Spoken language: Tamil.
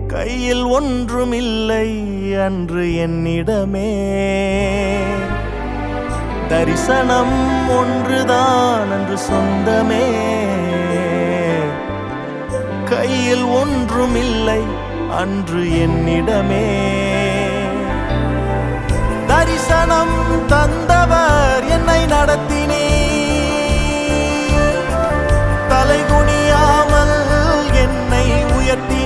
கையில் ஒன்றுமில்லை அன்று என்னிடமே. தரிசனம் ஒன்றுதான் அன்று சொந்தமே. கையில் ஒன்றுமில்லை அன்று என்னிடமே. தரிசனம் தந்தவர் என்னை நடத்தினே. தலைகுனியாமல் என்னை உயர்த்தி